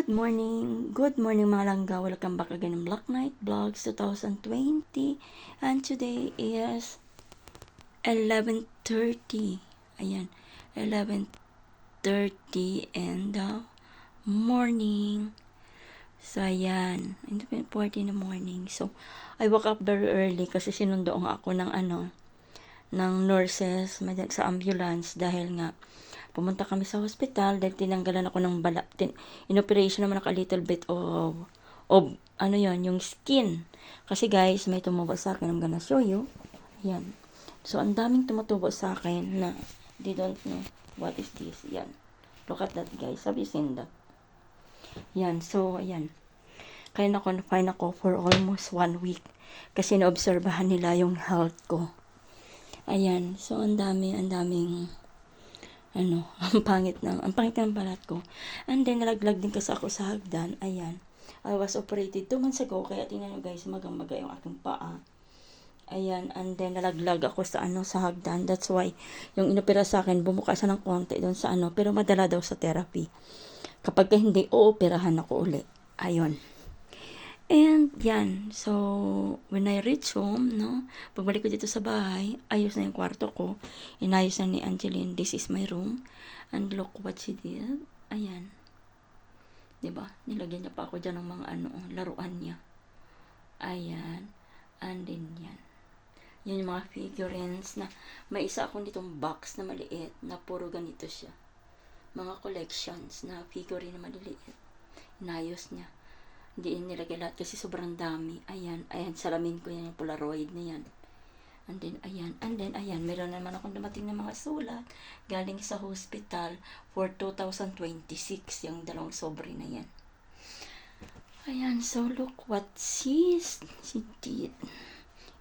Good morning mga langga. Welcome back again in Black Knight Vlogs 2020. And today is 11:30. Ayan, 11:30 in the morning. So, ayan, 11:40 in the morning. So, I woke up very early kasi sinundo nga ako ng ng nurses sa ambulance dahil nga pumunta kami sa hospital dahil tinanggalan ako ng inoperation naman ako a little bit of yung skin. Kasi guys, may tumubo sa akin. I'm gonna show you. Ayan. So, ang daming tumutubo sa akin na they don't know what is this. Ayan. Look at that guys. Have you seen that? Ayan. So, ayan. Kaya na-confine ako for almost 1 week. Kasi naobserbahan nila yung health ko. Ayan. So, ang daming ang pangit ng balat ko. And then, nalaglag din kasi ako sa hagdan. Ayan. I was operated 2 months ago. Kaya tingnan nyo guys, magang-maga yung aking paa. Ayan. And then, nalaglag ako sa hagdan. That's why, yung inopera sa akin, bumuka siya ng konti doon sa pero madala daw sa therapy. Kapag hindi, ooperahan ako uli. Ayun. And, yan. So, when I reach home, pagbalik ko dito sa bahay, ayos na yung kwarto ko. Inayos na ni Angeline, this is my room. And look what she did. Ayan. Diba? Nilagyan niya pa ako dyan ng mga laruan niya. Ayan. And then, yan. Yan yung mga figurines na, may isa akong ditong box na maliit, na puro ganito siya. Mga collections na figurine na maliliit. Inayos niya. Hindi nilagay lahat kasi sobrang dami. Ayan, salamin ko yan, yung Polaroid na yan. And then, ayan, meron naman akong dumating na mga sulat galing sa hospital for 2026, yung 2 sobre na yan. Ayan, so look what she did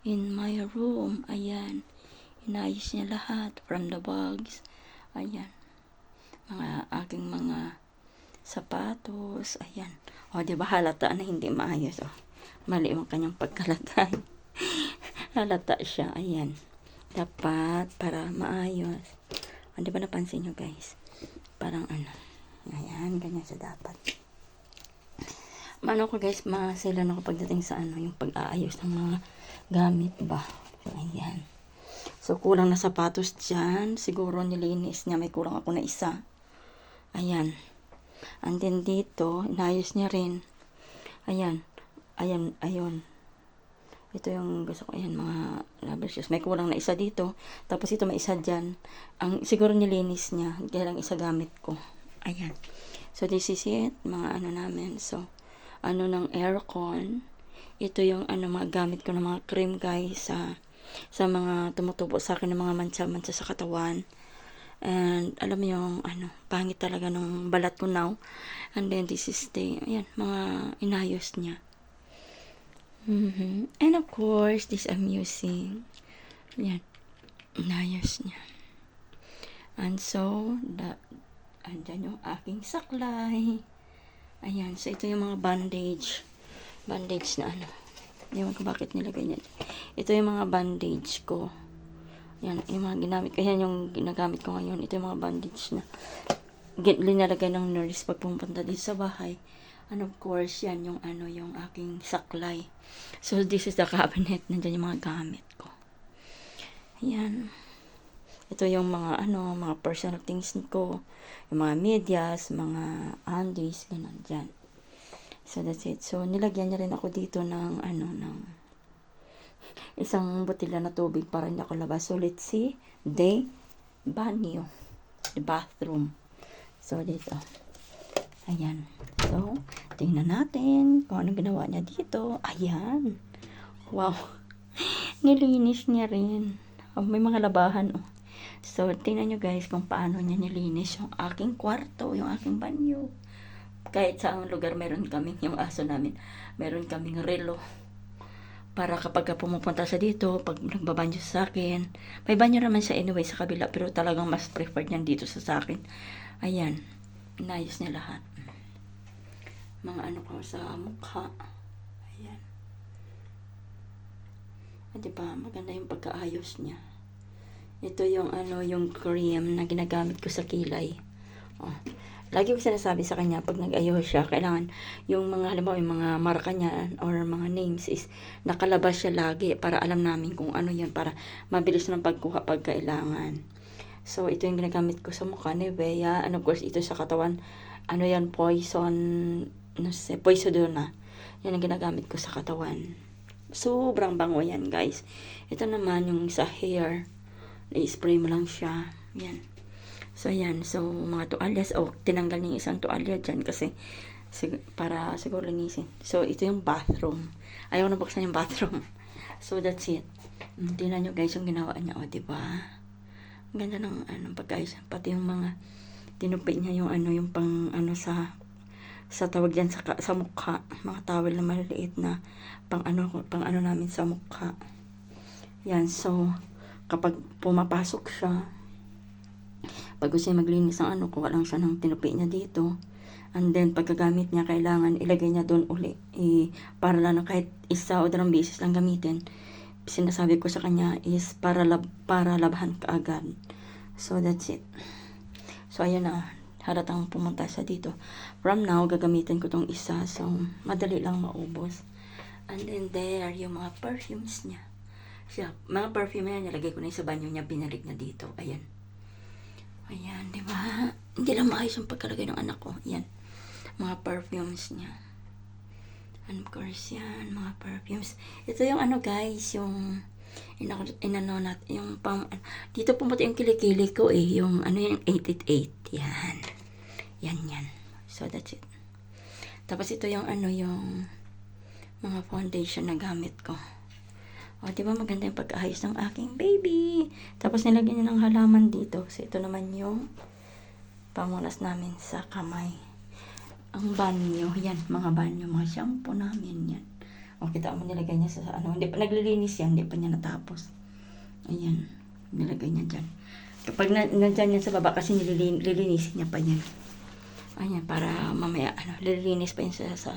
in my room. Ayan, inayos niya lahat from the bags. Ayan, aking mga sapatos, ayan. O, diba halata na hindi maayos, mali yung kanyang pagkalatay. Halata siya, ayan. Dapat, para maayos. O, diba napansin nyo, guys? Parang ayan, ganyan siya dapat. Ko, guys, masila na ko pagdating sa yung pag-aayos ng mga gamit ba. So, ayan. So, kulang na sapatos dyan. Siguro nilinis niya, may kulang ako na isa. Ayan. And then dito, inayos niya rin. Ayan. Ito yung gusto ko. Ayan, mga rubber shoes. May kulang na isa dito. Tapos ito may isa dyan. Siguro nilinis niya. Kaya lang isa gamit ko. Ayan. So this is it. Mga namin. So, ng aircon. Ito yung mga gamit ko ng mga cream guys. Sa mga tumutubo sa akin ng mga mancha-mancha sa katawan. And alam mo yung pangit talaga ng balat ko now. And then this is ayan, mga inayos niya. And of course, this I'm using. Ayan, inayos niya. And so, andyan yung aking saklay. Ayan, so ito yung mga bandage na ewan ko bakit nilagay niya. Ito yung mga bandage ko. Yan, yung mga ginamit ko. Yan yung ginagamit ko ngayon. Ito yung mga bandage na linalagay ng nurse pag pumunta dito sa bahay. And of course, yan yung yung aking saklay. So, this is the cabinet. Nandyan yung mga gamit ko. Ayan. Ito yung mga mga personal things ko. Yung mga medyas, mga undies, ganun dyan. So, that's it. So, nilagyan niya rin ako dito ng isang botella na tubig para hindi ako labas. So, let's see. The bathroom. So, dito. Ayan. So, tingnan natin kung anong ginawa niya dito. Ayan. Wow. Nilinis niya rin. May mga labahan. So, tingnan nyo guys kung paano niya nilinis yung aking kwarto, yung aking banyo. Kahit sa lugar meron kaming, yung aso namin, meron kaming relo. Para kapag pumupunta siya dito, pag nagbabanyo sa akin, may banyo naman siya anyway sa kabila, pero talagang mas preferred niyan dito sa akin. Ayan, inayos niya lahat. Mga ko sa mukha. Ayan. Diba, maganda yung pagkaayos niya. Ito yung yung cream na ginagamit ko sa kilay. lagi ko sinasabi sa kanya, pag nag-ayos siya, kailangan yung mga, halimbawa, yung mga marka niya or mga names is nakalabas siya lagi para alam namin kung ano yun, para mabilis ng pagkuha pag kailangan. So, ito yung ginagamit ko sa mukha, Nivea. And of course, ito sa katawan, ano yan, Poison, no sé, Poisodona. Yan ang ginagamit ko sa katawan. Sobrang bango yan, guys. Ito naman yung sa hair. I-spray mo lang siya. Yan. So, yan. So, mga tuwalyas. Tinanggal niya yung isang tuwalya dyan kasi para siguro linisin. So, ito yung bathroom. Ayaw na buksan yung bathroom. So, that's it. Tingnan nyo, guys, yung ginawa niya. O, diba? Ang ganda ng pagkaayos. Pati yung mga tinupit niya yung yung pang sa tawag yan sa mukha. Mga towel na maliliit na pang ano namin sa mukha. Yan. So, kapag pumapasok siya, pag gusto niya maglinis ng kuha lang siya ng tinupit niya dito. And then, pagkagamit niya, kailangan ilagay niya doon uli. Para lang kahit isa o dalawang beses lang gamitin. Sinasabi ko sa kanya is para labhan ka agad. So, that's it. So, ayan na. Halatang pumunta siya dito. From now, gagamitin ko tong isa. So, madali lang maubos. And then, there, yung mga perfumes niya. Siya, mga perfume niya, nilagay ko na sa banyo niya, binalik na dito. Ayan. Ayan, di ba? Hindi lang maayos yung pagkalagay ng anak ko. Ayan. Mga perfumes niya. And of course, yan, mga perfumes. Ito yung guys, yung yung dito pumunta yung kilikili ko yung yung 888. Yan. Yan. So, that's it. Tapos ito yung yung mga foundation na gamit ko. O, diba maganda yung pag-ayos ng aking baby. Tapos nilagyan niya ng halaman dito. So, ito naman yung pamunas namin sa kamay. Ang banyo, yan, mga banyo, mga shampoo namin, yan. O, kita mo nilagay niya sa hindi pa naglilinis yan, hindi pa niya natapos. Ayan, nilagay niya dyan. Kapag nandyan yan sa baba, kasi nililinisin niya pa yan. Ayan, para mamaya, lililinis pa yan sa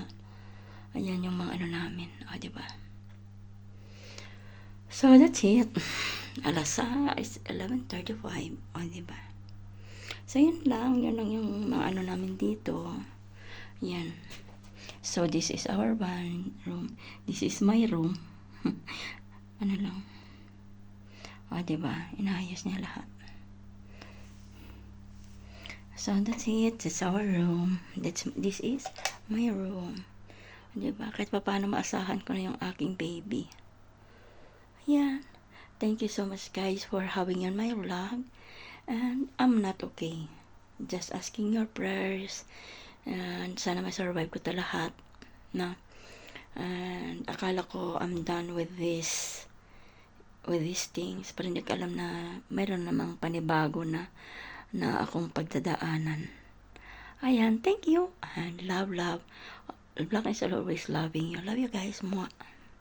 ayan, yung mga namin. O, diba? So, that's it. Alas 11:35. O, diba? So, yun lang yung mga namin dito. Yan. So, this is our room. This is my room. Lang. O, diba? Inayos niya lahat. So, that's it. It's our room. This is my room. O, diba? Kahit pa paano maasahan ko na yung aking baby. Yan. Thank you so much, guys, for having on my vlog. And I'm not okay. Just asking your prayers. And sana ma-survive ko ito lahat. Na. And akala ko I'm done with these things. Pero hindi ko alam na mayroon namang panibago na akong pagdadaanan. Ayan, thank you. And love. Black is always loving you. Love you guys. Mwah.